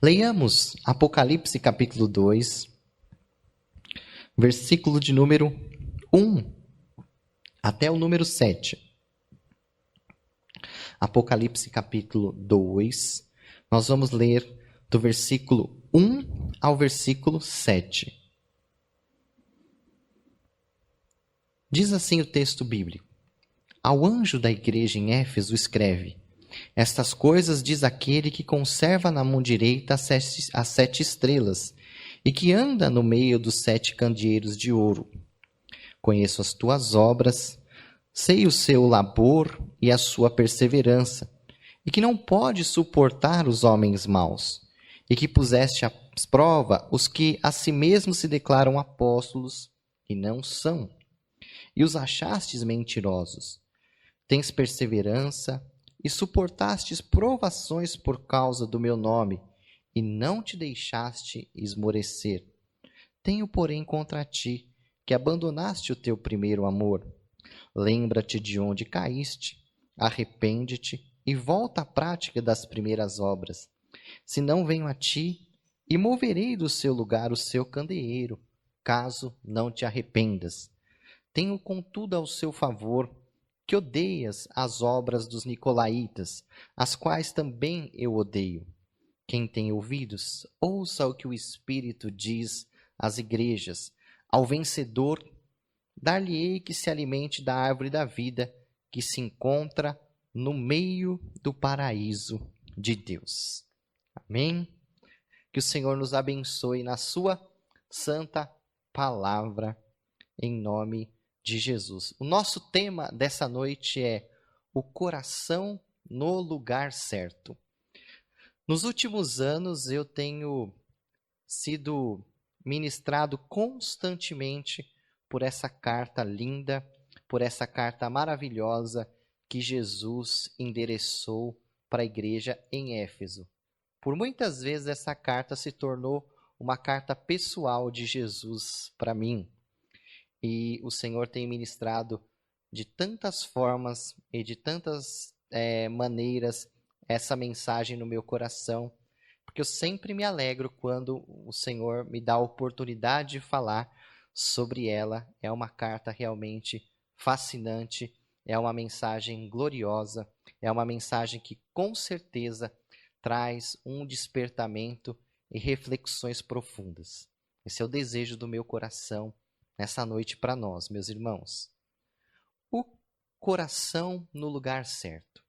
Leiamos Apocalipse capítulo 2, versículo de número 1 até o número 7. Apocalipse capítulo 2, nós vamos ler do versículo 1 ao versículo 7. Diz assim o texto bíblico: Ao anjo da igreja em Éfeso escreve: Estas coisas diz aquele que conserva na mão direita as sete estrelas e que anda no meio dos 7 candeeiros de ouro. Conheço as tuas obras, sei o seu labor e a sua perseverança, e que não pode suportar os homens maus, e que puseste à prova os que a si mesmos se declaram apóstolos e não são, e os achastes mentirosos. Tens perseverança e suportastes provações por causa do meu nome, e não te deixaste esmorecer. Tenho, porém, contra ti que abandonaste o teu primeiro amor. Lembra-te de onde caíste, arrepende-te e volta à prática das primeiras obras. Se não venho a ti, e moverei do seu lugar o seu candeeiro, caso não te arrependas. Tenho, contudo, ao seu favor que odeias as obras dos nicolaítas, as quais também eu odeio. Quem tem ouvidos, ouça o que o Espírito diz às igrejas. Ao vencedor, dar-lhe-ei que se alimente da árvore da vida, que se encontra no meio do paraíso de Deus. Amém? Que o Senhor nos abençoe na sua santa palavra, em nome de Jesus. O nosso tema dessa noite é o coração no lugar certo. Nos últimos anos eu tenho sido ministrado constantemente por essa carta linda, por essa carta maravilhosa que Jesus endereçou para a igreja em Éfeso. Por muitas vezes essa carta se tornou uma carta pessoal de Jesus para mim. E o Senhor tem ministrado de tantas formas e de tantas maneiras essa mensagem no meu coração, porque eu sempre me alegro quando o Senhor me dá a oportunidade de falar sobre ela. É uma carta realmente fascinante, é uma mensagem gloriosa, é uma mensagem que com certeza traz um despertamento e reflexões profundas. Esse é o desejo do meu coração nessa noite para nós, meus irmãos. O coração no lugar certo.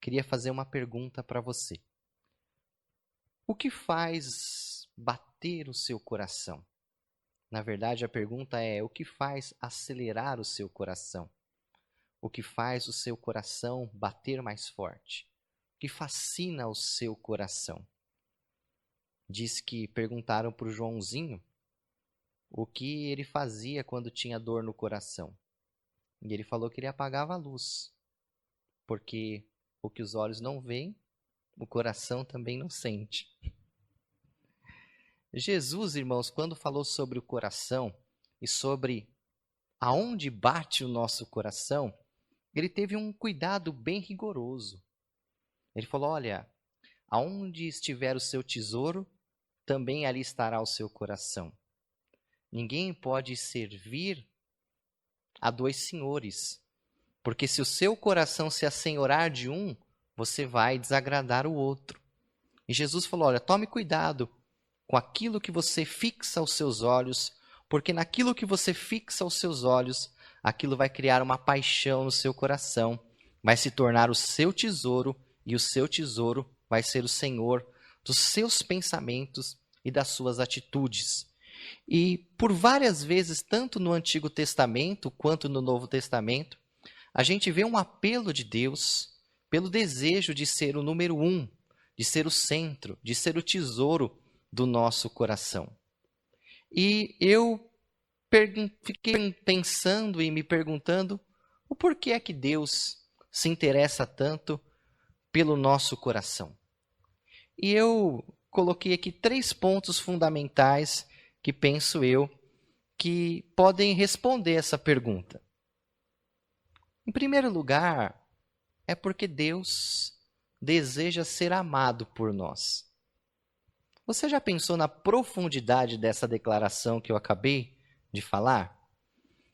Queria fazer uma pergunta para você. O que faz bater o seu coração? Na verdade, a pergunta é: o que faz acelerar o seu coração? O que faz o seu coração bater mais forte? O que fascina o seu coração? Diz que perguntaram para o Joãozinho o que ele fazia quando tinha dor no coração. E ele falou que ele apagava a luz, porque o que os olhos não veem, o coração também não sente. Jesus, irmãos, quando falou sobre o coração e sobre aonde bate o nosso coração, ele teve um cuidado bem rigoroso. Ele falou: olha, aonde estiver o seu tesouro, também ali estará o seu coração. Ninguém pode servir a 2 senhores, porque se o seu coração se assenhorar de um, você vai desagradar o outro. E Jesus falou: olha, tome cuidado com aquilo que você fixa os seus olhos, porque naquilo que você fixa os seus olhos, aquilo vai criar uma paixão no seu coração, vai se tornar o seu tesouro, e o seu tesouro vai ser o Senhor dos seus pensamentos e das suas atitudes. E por várias vezes, tanto no Antigo Testamento quanto no Novo Testamento, a gente vê um apelo de Deus pelo desejo de ser o número 1, de ser o centro, de ser o tesouro do nosso coração. E eu fiquei pensando e me perguntando o porquê é que Deus se interessa tanto pelo nosso coração. E eu coloquei aqui 3 pontos fundamentais que penso eu que podem responder essa pergunta. Em primeiro lugar, é porque Deus deseja ser amado por nós. Você já pensou na profundidade dessa declaração que eu acabei de falar?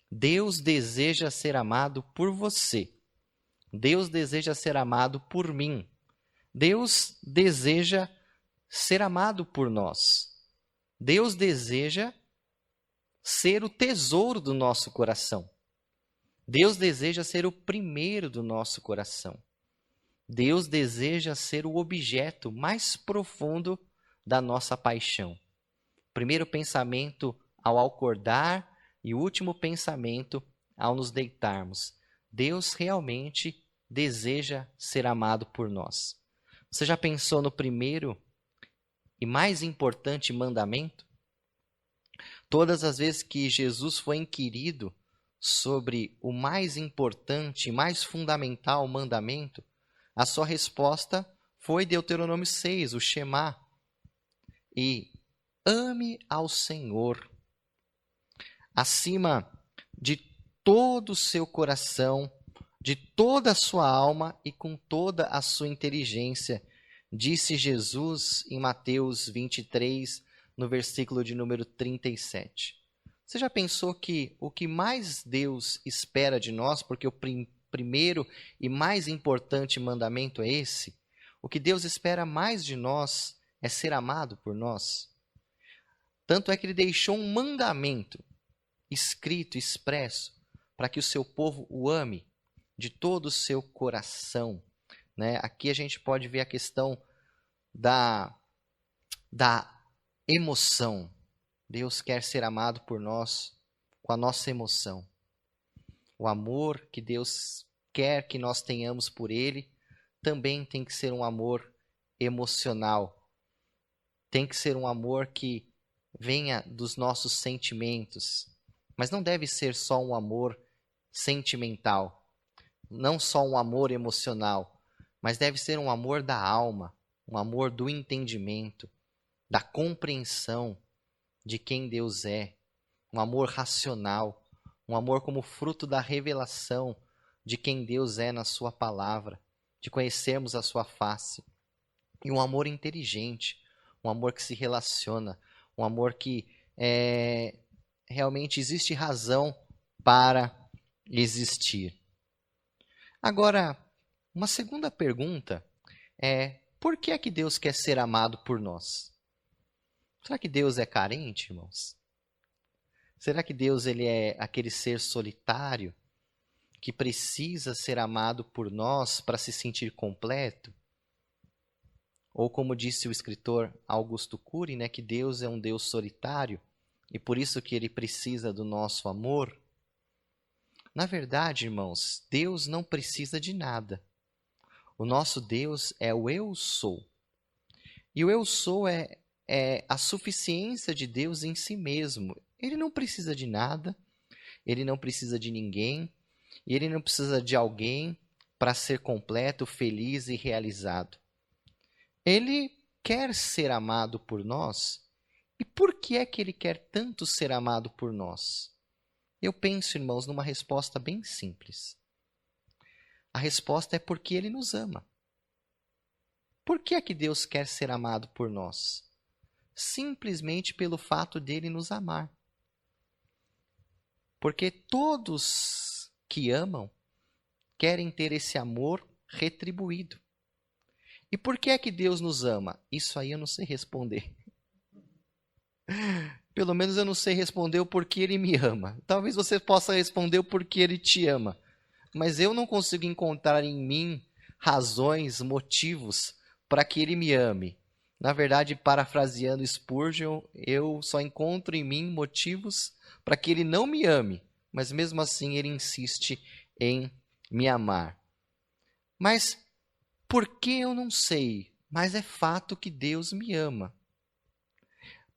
Deus deseja ser amado por você. Deus deseja ser amado por mim. Deus deseja ser amado por nós. Deus deseja ser o tesouro do nosso coração. Deus deseja ser o primeiro do nosso coração. Deus deseja ser o objeto mais profundo da nossa paixão. Primeiro pensamento ao acordar e o último pensamento ao nos deitarmos. Deus realmente deseja ser amado por nós. Você já pensou no primeiro e mais importante mandamento? Todas as vezes que Jesus foi inquirido sobre o mais importante e mais fundamental mandamento, a sua resposta foi Deuteronômio 6, o Shema. E ame ao Senhor acima de todo o seu coração, de toda a sua alma e com toda a sua inteligência, disse Jesus em Mateus 23, no versículo de número 37. Você já pensou que o que mais Deus espera de nós, porque o primeiro e mais importante mandamento é esse, o que Deus espera mais de nós é ser amado por nós? Tanto é que ele deixou um mandamento escrito, expresso, para que o seu povo o ame de todo o seu coração. Né? Aqui a gente pode ver a questão da emoção. Deus quer ser amado por nós com a nossa emoção. O amor que Deus quer que nós tenhamos por Ele também tem que ser um amor emocional. Tem que ser um amor que venha dos nossos sentimentos. Mas não deve ser só um amor sentimental. Não só um amor emocional. Mas deve ser um amor da alma. Um amor do entendimento. Da compreensão de quem Deus é. Um amor racional. Um amor como fruto da revelação de quem Deus é na sua palavra. De conhecermos a sua face. E um amor inteligente. Um amor que se relaciona. Um amor que realmente existe razão para existir. Agora, uma segunda pergunta é: por que é que Deus quer ser amado por nós? Será que Deus é carente, irmãos? Será que Deus ele é aquele ser solitário que precisa ser amado por nós para se sentir completo? Ou como disse o escritor Augusto Cury, né, que Deus é um Deus solitário e por isso que ele precisa do nosso amor? Na verdade, irmãos, Deus não precisa de nada. O nosso Deus é o Eu Sou. E o Eu Sou é a suficiência de Deus em si mesmo. Ele não precisa de nada, ele não precisa de ninguém, e ele não precisa de alguém para ser completo, feliz e realizado. Ele quer ser amado por nós. E por que é que ele quer tanto ser amado por nós? Eu penso, irmãos, numa resposta bem simples. A resposta é porque ele nos ama. Por que é que Deus quer ser amado por nós? Simplesmente pelo fato dele nos amar. Porque todos que amam querem ter esse amor retribuído. E por que é que Deus nos ama? Isso aí eu não sei responder. Pelo menos eu não sei responder o porquê ele me ama. Talvez você possa responder o porquê ele te ama. Mas eu não consigo encontrar em mim razões, motivos para que ele me ame. Na verdade, parafraseando Spurgeon, eu só encontro em mim motivos para que ele não me ame. Mas mesmo assim ele insiste em me amar. Mas por que eu não sei? Mas é fato que Deus me ama.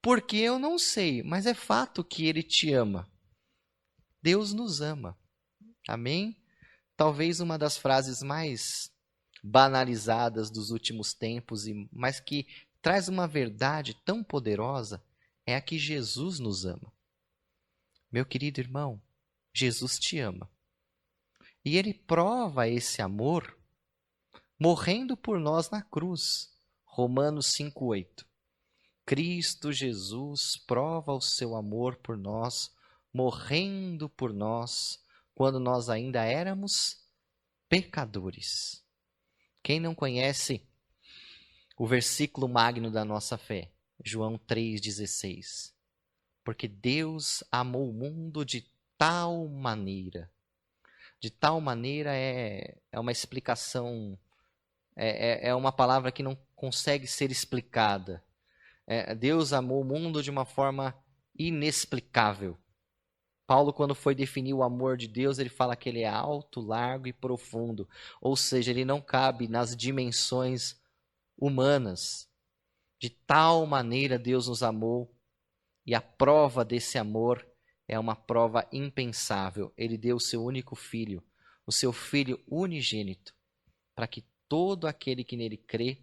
Porque eu não sei, mas é fato que Ele te ama. Deus nos ama. Amém? Talvez uma das frases mais banalizadas dos últimos tempos, mas que traz uma verdade tão poderosa, é a que Jesus nos ama. Meu querido irmão, Jesus te ama. E Ele prova esse amor morrendo por nós na cruz. Romanos 5,8. Cristo Jesus prova o seu amor por nós, morrendo por nós, quando nós ainda éramos pecadores. Quem não conhece o versículo magno da nossa fé? João 3,16. Porque Deus amou o mundo de tal maneira. De tal maneira é uma explicação, é uma palavra que não consegue ser explicada. Deus amou o mundo de uma forma inexplicável. Paulo, quando foi definir o amor de Deus, ele fala que ele é alto, largo e profundo. Ou seja, ele não cabe nas dimensões humanas. De tal maneira Deus nos amou, e a prova desse amor é uma prova impensável. Ele deu o seu único filho, o seu filho unigênito, para que todo aquele que nele crê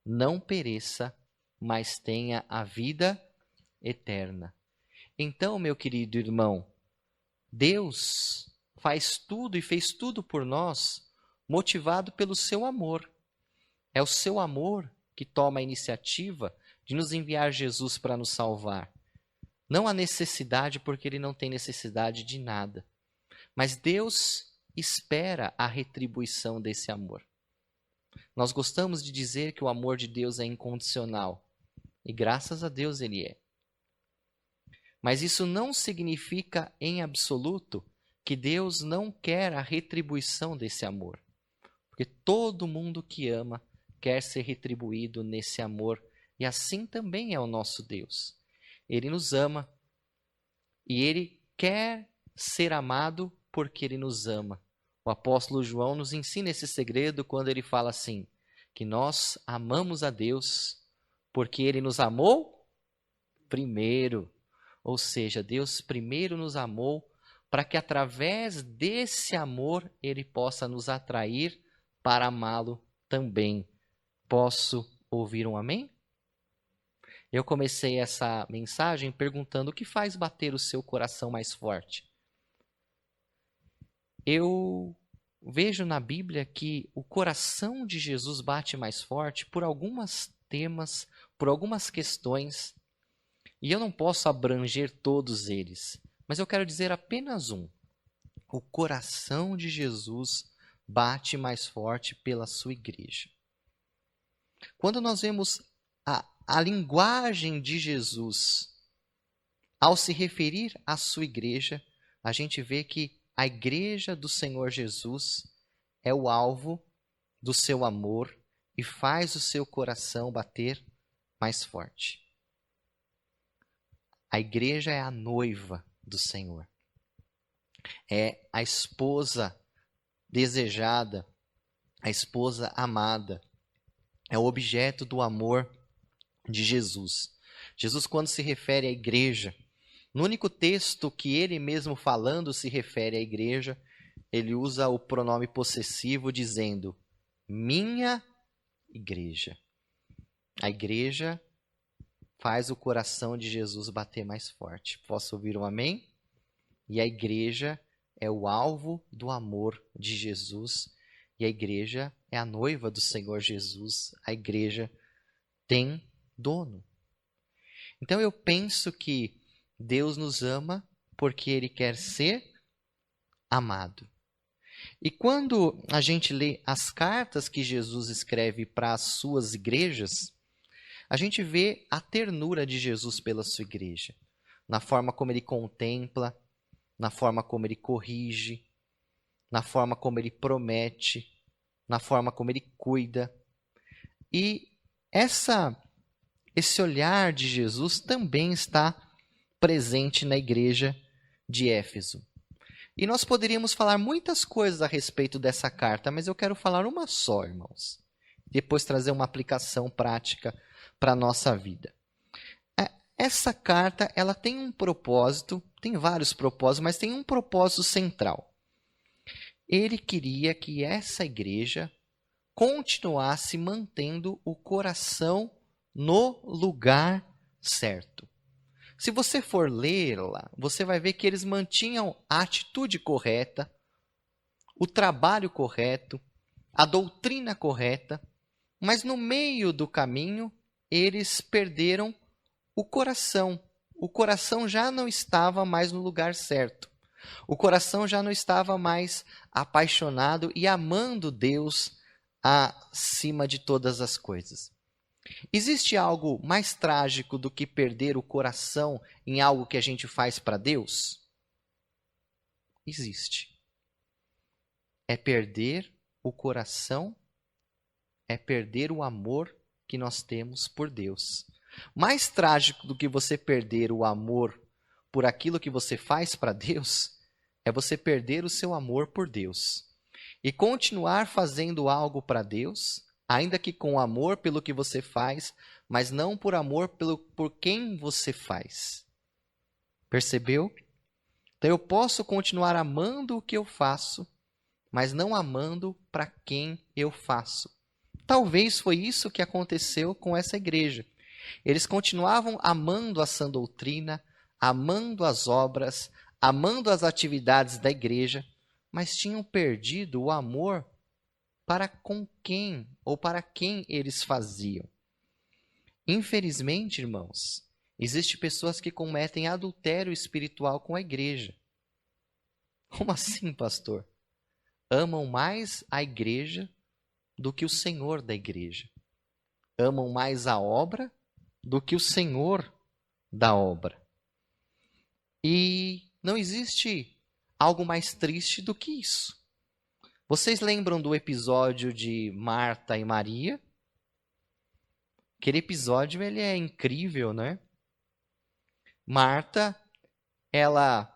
não pereça, mas tenha a vida eterna. Então, meu querido irmão, Deus faz tudo e fez tudo por nós, motivado pelo seu amor. É o seu amor que toma a iniciativa de nos enviar Jesus para nos salvar. Não há necessidade, porque ele não tem necessidade de nada. Mas Deus espera a retribuição desse amor. Nós gostamos de dizer que o amor de Deus é incondicional. E graças a Deus ele é. Mas isso não significa em absoluto que Deus não quer a retribuição desse amor. Porque todo mundo que ama quer ser retribuído nesse amor. E assim também é o nosso Deus. Ele nos ama e ele quer ser amado porque ele nos ama. O apóstolo João nos ensina esse segredo quando ele fala assim, que nós amamos a Deus porque ele nos amou primeiro. Ou seja, Deus primeiro nos amou para que através desse amor ele possa nos atrair para amá-lo também. Posso ouvir um amém? Eu comecei essa mensagem perguntando o que faz bater o seu coração mais forte. Eu vejo na Bíblia que o coração de Jesus bate mais forte por alguns temas, por algumas questões, e eu não posso abranger todos eles, mas eu quero dizer apenas um. O coração de Jesus bate mais forte pela sua igreja. Quando nós vemos a linguagem de Jesus ao se referir à sua igreja, a gente vê que a igreja do Senhor Jesus é o alvo do seu amor e faz o seu coração bater mais forte. A igreja é a noiva do Senhor. É a esposa desejada, a esposa amada. É o objeto do amor de Jesus. Jesus, quando se refere à igreja, no único texto que ele mesmo falando se refere à igreja, ele usa o pronome possessivo dizendo, minha igreja. A igreja faz o coração de Jesus bater mais forte. Posso ouvir um amém? E a igreja é o alvo do amor de Jesus. E a igreja é a noiva do Senhor Jesus. A igreja tem dono. Então eu penso que Deus nos ama porque ele quer ser amado. E quando a gente lê as cartas que Jesus escreve para as suas igrejas, a gente vê a ternura de Jesus pela sua igreja, na forma como ele contempla, na forma como ele corrige, na forma como ele promete, na forma como ele cuida. E esse olhar de Jesus também está presente na igreja de Éfeso. E nós poderíamos falar muitas coisas a respeito dessa carta, mas eu quero falar uma só, irmãos. Depois trazer uma aplicação prática para a nossa vida. Essa carta, ela tem um propósito, tem vários propósitos, mas tem um propósito central. Ele queria que essa igreja continuasse mantendo o coração no lugar certo. Se você for lê-la, você vai ver que eles mantinham a atitude correta, o trabalho correto, a doutrina correta, mas no meio do caminho eles perderam o coração. O coração já não estava mais no lugar certo. O coração já não estava mais apaixonado e amando Deus acima de todas as coisas. Existe algo mais trágico do que perder o coração em algo que a gente faz para Deus? Existe. É perder o coração, é perder o amor que nós temos por Deus. Mais trágico do que você perder o amor por aquilo que você faz para Deus, é você perder o seu amor por Deus. E continuar fazendo algo para Deus, ainda que com amor pelo que você faz, mas não por amor por quem você faz. Percebeu? Então eu posso continuar amando o que eu faço, mas não amando para quem eu faço. Talvez foi isso que aconteceu com essa igreja. Eles continuavam amando a sã doutrina, amando as obras, amando as atividades da igreja, mas tinham perdido o amor para com quem ou para quem eles faziam. Infelizmente, irmãos, existem pessoas que cometem adultério espiritual com a igreja. Como assim, pastor? Amam mais a igreja do que o Senhor da igreja. Amam mais a obra do que o Senhor da obra. E não existe algo mais triste do que isso. Vocês lembram do episódio de Marta e Maria? Aquele episódio ele é incrível, né? Marta, ela,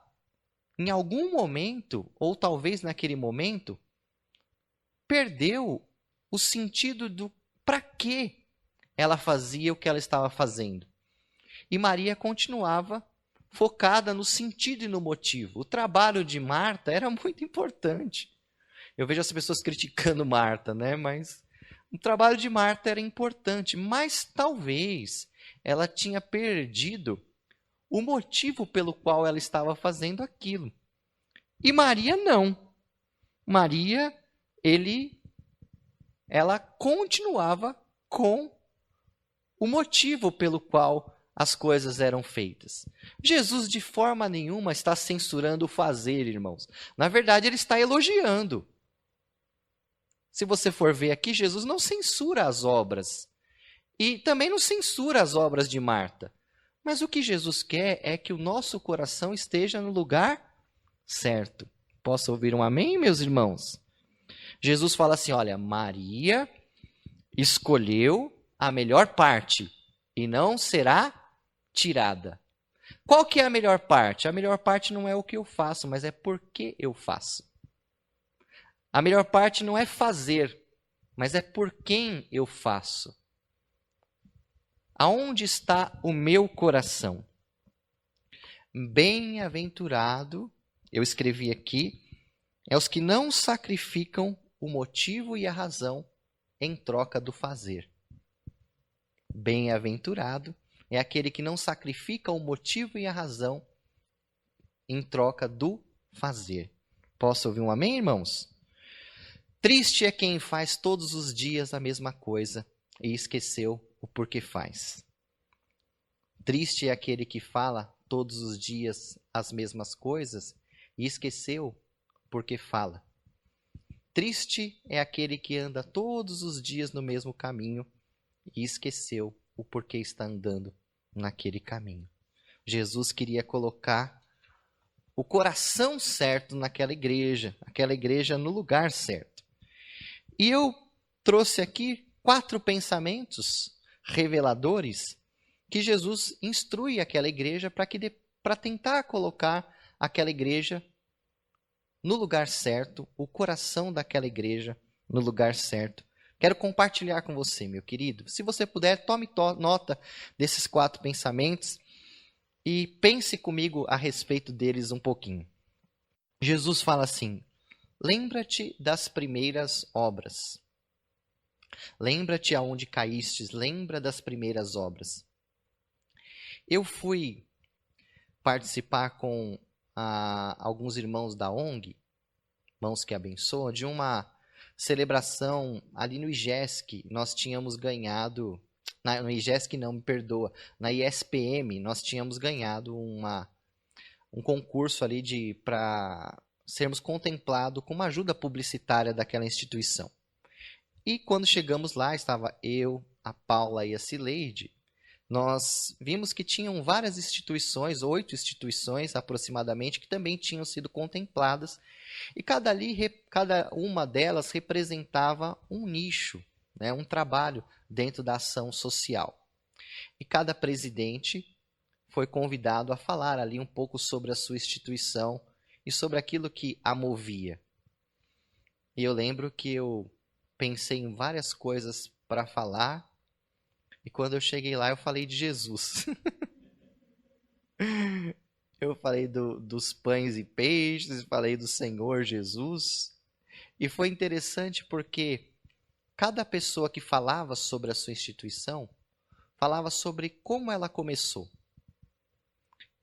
em algum momento, ou talvez naquele momento, perdeu o sentido do para que ela fazia o que ela estava fazendo. E Maria continuava focada no sentido e no motivo. O trabalho de Marta era muito importante. Eu vejo as pessoas criticando Marta, né? Mas o trabalho de Marta era importante, mas talvez ela tinha perdido o motivo pelo qual ela estava fazendo aquilo. E Maria não. Maria, ela continuava com o motivo pelo qual as coisas eram feitas. Jesus de forma nenhuma está censurando o fazer, irmãos. Na verdade, ele está elogiando. Se você for ver aqui, Jesus não censura as obras. E também não censura as obras de Marta. Mas o que Jesus quer é que o nosso coração esteja no lugar certo. Posso ouvir um amém, meus irmãos? Jesus fala assim, olha, Maria escolheu a melhor parte e não será tirada. Qual que é a melhor parte? A melhor parte não é o que eu faço, mas é por que eu faço. A melhor parte não é fazer, mas é por quem eu faço. Aonde está o meu coração? Bem-aventurado, eu escrevi aqui, é os que não sacrificam o motivo e a razão em troca do fazer. Bem-aventurado é aquele que não sacrifica o motivo e a razão em troca do fazer. Posso ouvir um amém, irmãos? Triste é quem faz todos os dias a mesma coisa e esqueceu o porquê faz. Triste é aquele que fala todos os dias as mesmas coisas e esqueceu porque fala. Triste é aquele que anda todos os dias no mesmo caminho e esqueceu o porquê está andando naquele caminho. Jesus queria colocar o coração certo naquela igreja, aquela igreja no lugar certo. E eu trouxe aqui 4 pensamentos reveladores que Jesus instrui aquela igreja para tentar colocar aquela igreja no lugar certo, o coração daquela igreja no lugar certo. Quero compartilhar com você, meu querido. Se você puder, tome nota desses 4 pensamentos e pense comigo a respeito deles um pouquinho. Jesus fala assim, lembra-te das primeiras obras. Lembra-te aonde caístes, lembra das primeiras obras. Eu fui participar com alguns irmãos da ONG, Mãos que Abençoam, de uma celebração ali no IGESC. Nós tínhamos ganhado No IGESC não, me perdoa. Na ISPM, nós tínhamos ganhado um concurso ali para sermos contemplados com uma ajuda publicitária daquela instituição. E quando chegamos lá, estava eu, a Paula e a Cileide, nós vimos que tinham várias instituições, 8 instituições aproximadamente, que também tinham sido contempladas, e cada uma delas representava um nicho, né, um trabalho dentro da ação social. E cada presidente foi convidado a falar ali um pouco sobre a sua instituição e sobre aquilo que a movia. E eu lembro que eu pensei em várias coisas para falar, e quando eu cheguei lá eu falei de Jesus. Eu falei dos pães e peixes, falei do Senhor Jesus. E foi interessante porque cada pessoa que falava sobre a sua instituição falava sobre como ela começou.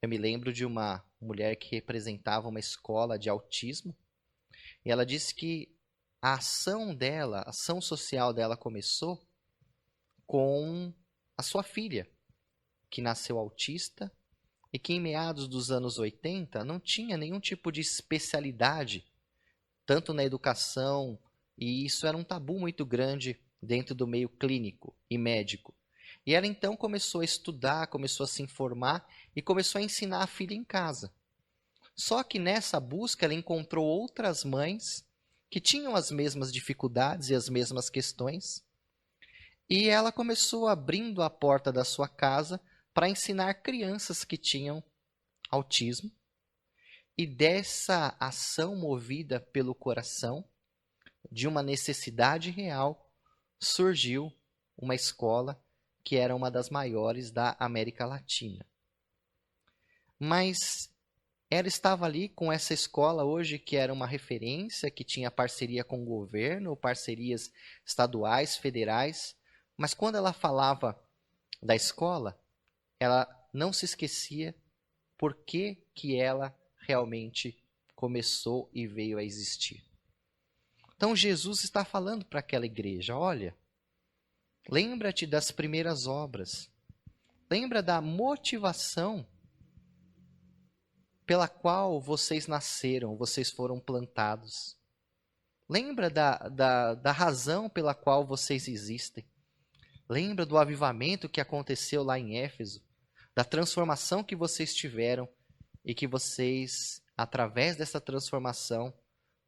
Eu me lembro de uma mulher que representava uma escola de autismo, e ela disse que a ação dela, a ação social dela começou com a sua filha, que nasceu autista e que em meados dos anos 80 não tinha nenhum tipo de especialidade, tanto na educação, e isso era um tabu muito grande dentro do meio clínico e médico. E ela então começou a estudar, começou a se informar e começou a ensinar a filha em casa. Só que nessa busca ela encontrou outras mães que tinham as mesmas dificuldades e as mesmas questões. E ela começou abrindo a porta da sua casa para ensinar crianças que tinham autismo. E dessa ação movida pelo coração, de uma necessidade real, surgiu uma escola que era uma das maiores da América Latina. Mas ela estava ali com essa escola hoje que era uma referência, que tinha parceria com o governo, parcerias estaduais, federais, mas quando ela falava da escola, ela não se esquecia por que ela realmente começou e veio a existir. Então Jesus está falando para aquela igreja, olha, lembra-te das primeiras obras, lembra da motivação pela qual vocês nasceram, vocês foram plantados. Lembra da razão pela qual vocês existem. Lembra do avivamento que aconteceu lá em Éfeso, da transformação que vocês tiveram e que vocês, através dessa transformação,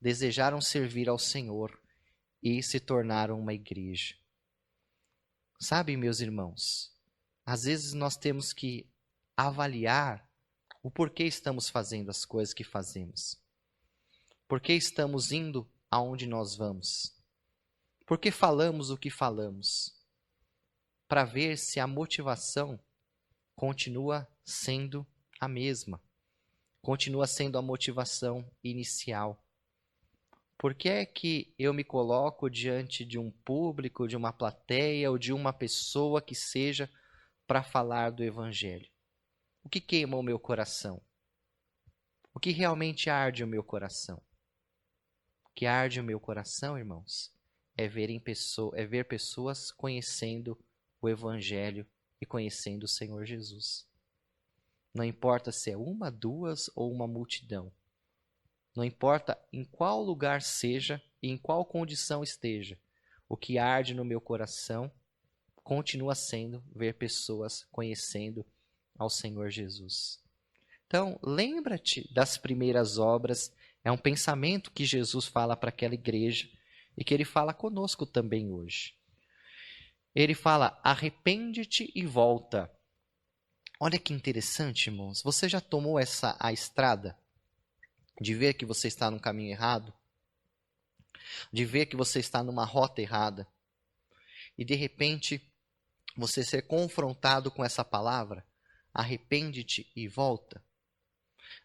desejaram servir ao Senhor e se tornaram uma igreja. Sabe, meus irmãos, às vezes nós temos que avaliar o porquê estamos fazendo as coisas que fazemos. Por que estamos indo aonde nós vamos? Por que falamos o que falamos? Para ver se a motivação continua sendo a mesma. Continua sendo a motivação inicial. Por que é que eu me coloco diante de um público, de uma plateia ou de uma pessoa que seja para falar do Evangelho? O que queima o meu coração? O que realmente arde o meu coração? O que arde o meu coração, irmãos, é ver pessoas conhecendo o Evangelho e conhecendo o Senhor Jesus. Não importa se é uma, duas ou uma multidão. Não importa em qual lugar seja e em qual condição esteja. O que arde no meu coração continua sendo ver pessoas conhecendo ao Senhor Jesus. Então, lembra-te das primeiras obras. É um pensamento que Jesus fala para aquela igreja e que ele fala conosco também hoje. Ele fala, arrepende-te e volta. Olha que interessante, irmãos. Você já tomou a estrada de ver que você está no caminho errado? De ver que você está numa rota errada? E de repente, você ser confrontado com essa palavra? Arrepende-te e volta.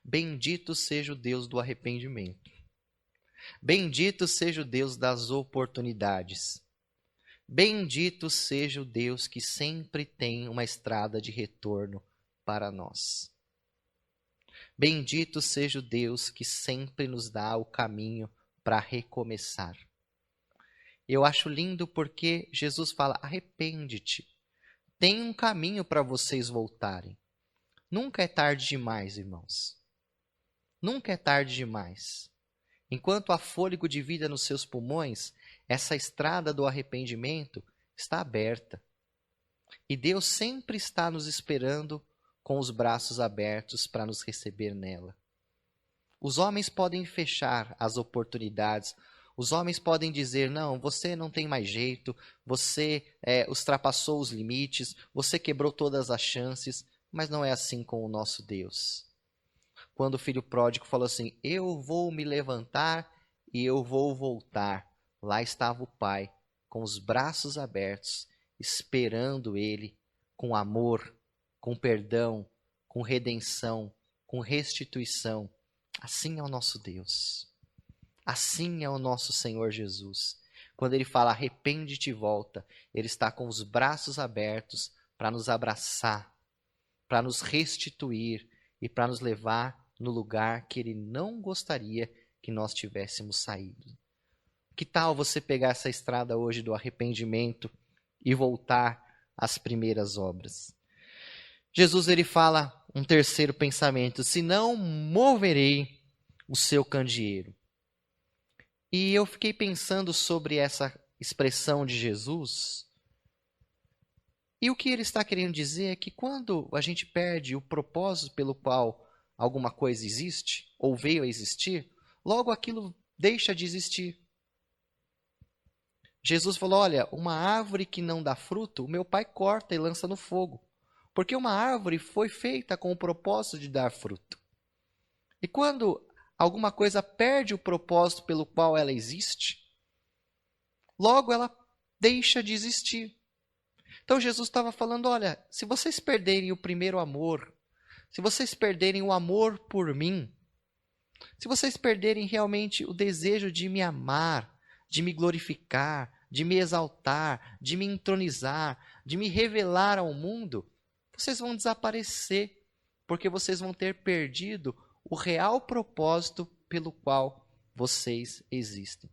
Bendito seja o Deus do arrependimento. Bendito seja o Deus das oportunidades. Bendito seja o Deus que sempre tem uma estrada de retorno para nós. Bendito seja o Deus que sempre nos dá o caminho para recomeçar. Eu acho lindo porque Jesus fala, arrepende-te. tem um caminho para vocês voltarem. Nunca é tarde demais, irmãos. Nunca é tarde demais. Enquanto há fôlego de vida nos seus pulmões, essa estrada do arrependimento está aberta. E Deus sempre está nos esperando com os braços abertos para nos receber nela. Os homens podem fechar as oportunidades. Os homens podem dizer, não, você não tem mais jeito, você ultrapassou os limites, você quebrou todas as chances, mas não é assim com o nosso Deus. Quando o filho pródigo falou assim, eu vou me levantar e eu vou voltar. Lá estava o pai, com os braços abertos, esperando ele com amor, com perdão, com redenção, com restituição. Assim é o nosso Deus. Assim é o nosso Senhor Jesus. Quando ele fala arrepende-te e volta, ele está com os braços abertos para nos abraçar, para nos restituir e para nos levar no lugar que ele não gostaria que nós tivéssemos saído. Que tal você pegar essa estrada hoje do arrependimento e voltar às primeiras obras? Jesus ele fala um terceiro pensamento, se não moverei o seu candeeiro. E eu fiquei pensando sobre essa expressão de Jesus. E o que ele está querendo dizer é que quando a gente perde o propósito pelo qual alguma coisa existe, ou veio a existir, logo aquilo deixa de existir. Jesus falou, olha, uma árvore que não dá fruto, o meu pai corta e lança no fogo. Porque uma árvore foi feita com o propósito de dar fruto. E quando alguma coisa perde o propósito pelo qual ela existe, logo ela deixa de existir. Então Jesus estava falando, olha, se vocês perderem o primeiro amor, se vocês perderem o amor por mim, se vocês perderem realmente o desejo de me amar, de me glorificar, de me exaltar, de me entronizar, de me revelar ao mundo, vocês vão desaparecer, porque vocês vão ter perdido o real propósito pelo qual vocês existem.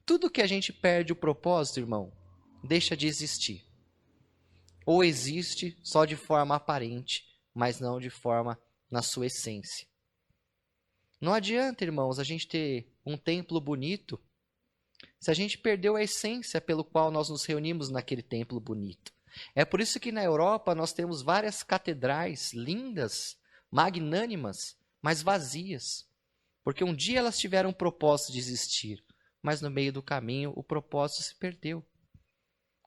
Tudo que a gente perde o propósito, irmão, deixa de existir. Ou existe só de forma aparente, mas não de forma na sua essência. Não adianta, irmãos, a gente ter um templo bonito se a gente perdeu a essência pelo qual nós nos reunimos naquele templo bonito. É por isso que na Europa nós temos várias catedrais lindas, magnânimas, mas vazias. Porque um dia elas tiveram um propósito de existir, mas no meio do caminho o propósito se perdeu.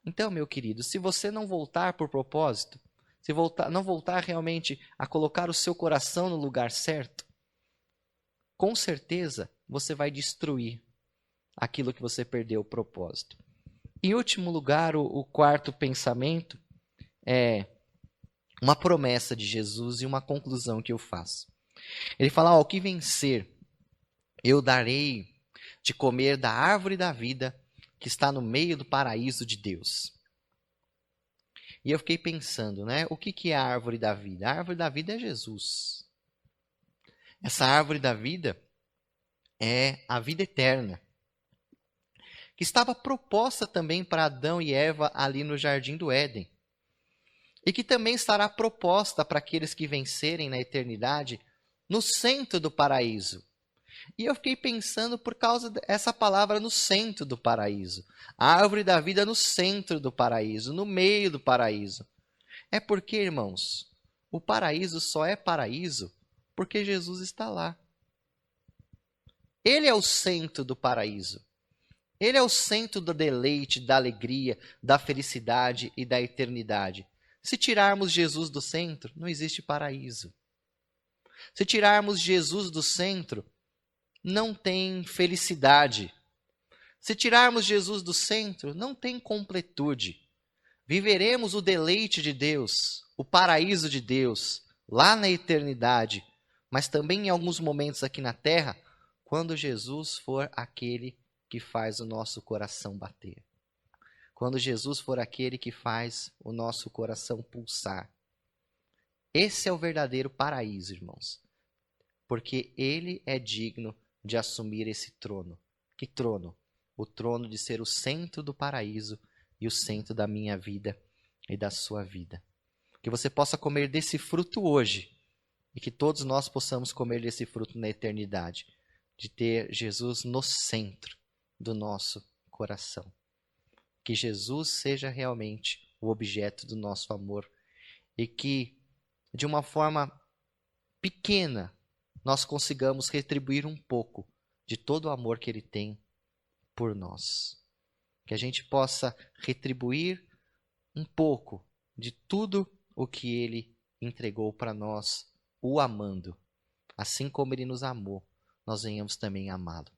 Então, meu querido, se você não voltar por propósito, se não voltar realmente a colocar o seu coração no lugar certo, com certeza você vai destruir aquilo que você perdeu o propósito. Em último lugar, o quarto pensamento é uma promessa de Jesus e uma conclusão que eu faço. Ele fala, ao que vencer, eu darei de comer da árvore da vida que está no meio do paraíso de Deus. E eu fiquei pensando, né? O que é a árvore da vida? A árvore da vida é Jesus. Essa árvore da vida é a vida eterna, que estava proposta também para Adão e Eva ali no Jardim do Éden. E que também estará proposta para aqueles que vencerem na eternidade no centro do paraíso. E eu fiquei pensando por causa dessa palavra no centro do paraíso. A árvore da vida no centro do paraíso, no meio do paraíso. É porque, irmãos, o paraíso só é paraíso porque Jesus está lá. Ele é o centro do paraíso. Ele é o centro do deleite, da alegria, da felicidade e da eternidade. Se tirarmos Jesus do centro, não existe paraíso. Se tirarmos Jesus do centro, não tem felicidade. Se tirarmos Jesus do centro, não tem completude. Viveremos o deleite de Deus, o paraíso de Deus, lá na eternidade, mas também em alguns momentos aqui na terra, quando Jesus for aquele que faz o nosso coração bater. Quando Jesus for aquele que faz o nosso coração pulsar. Esse é o verdadeiro paraíso, irmãos. Porque ele é digno de assumir esse trono. Que trono? O trono de ser o centro do paraíso e o centro da minha vida e da sua vida. Que você possa comer desse fruto hoje e que todos nós possamos comer desse fruto na eternidade, de ter Jesus no centro do nosso coração. Que Jesus seja realmente o objeto do nosso amor e que, de uma forma pequena, nós consigamos retribuir um pouco de todo o amor que Ele tem por nós. Que a gente possa retribuir um pouco de tudo o que Ele entregou para nós, o amando. Assim como Ele nos amou, nós venhamos também amá-lo.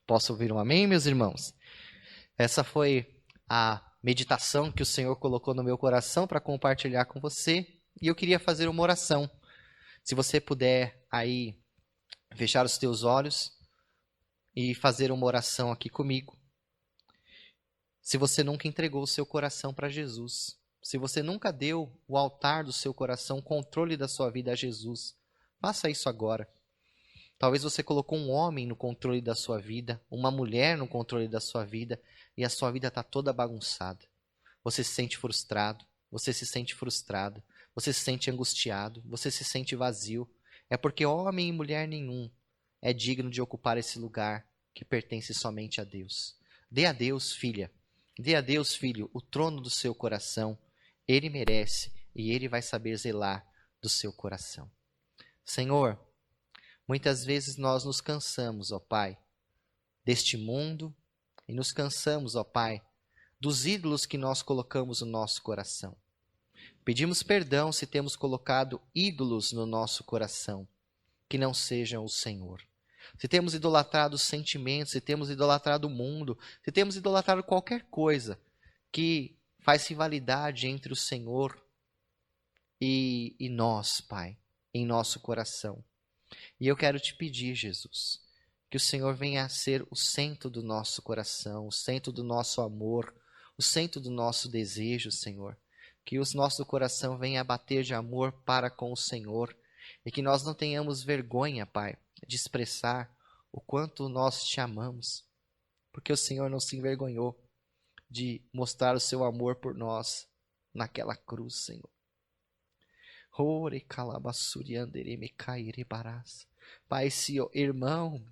Posso ouvir um amém, meus irmãos? Essa foi a meditação que o Senhor colocou no meu coração para compartilhar com você. E eu queria fazer uma oração. Se você puder aí fechar os teus olhos e fazer uma oração aqui comigo. Se você nunca entregou o seu coração para Jesus, se você nunca deu o altar do seu coração, o controle da sua vida a Jesus, faça isso agora. Talvez você colocou um homem no controle da sua vida, uma mulher no controle da sua vida, e a sua vida está toda bagunçada. Você se sente frustrado, você se sente frustrada, você se sente angustiado, você se sente vazio. É porque homem e mulher nenhum é digno de ocupar esse lugar que pertence somente a Deus. Dê a Deus, filha, dê a Deus, filho, o trono do seu coração. Ele merece e Ele vai saber zelar do seu coração. Senhor, muitas vezes nós nos cansamos, ó Pai, deste mundo e nos cansamos, ó Pai, dos ídolos que nós colocamos no nosso coração. Pedimos perdão se temos colocado ídolos no nosso coração, que não sejam o Senhor. Se temos idolatrado os sentimentos, se temos idolatrado o mundo, se temos idolatrado qualquer coisa que faz rivalidade entre o Senhor e nós, Pai, em nosso coração. E eu quero te pedir, Jesus, que o Senhor venha a ser o centro do nosso coração, o centro do nosso amor, o centro do nosso desejo, Senhor. Que o nosso coração venha a bater de amor para com o Senhor e que nós não tenhamos vergonha, Pai, de expressar o quanto nós te amamos, porque o Senhor não se envergonhou de mostrar o seu amor por nós naquela cruz, Senhor. Pai, esse irmão,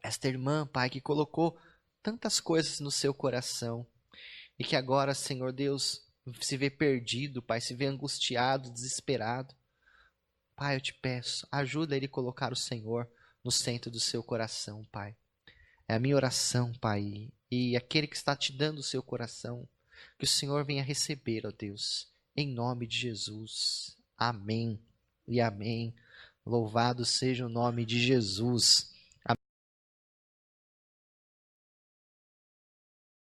esta irmã, Pai, que colocou tantas coisas no seu coração e que agora, Senhor Deus, se vê perdido, Pai, se vê angustiado, desesperado. Pai, eu te peço, ajuda ele a colocar o Senhor no centro do seu coração, Pai. É a minha oração, Pai, e aquele que está te dando o seu coração, que o Senhor venha receber, ó Deus, em nome de Jesus. Amém e amém. Louvado seja o nome de Jesus.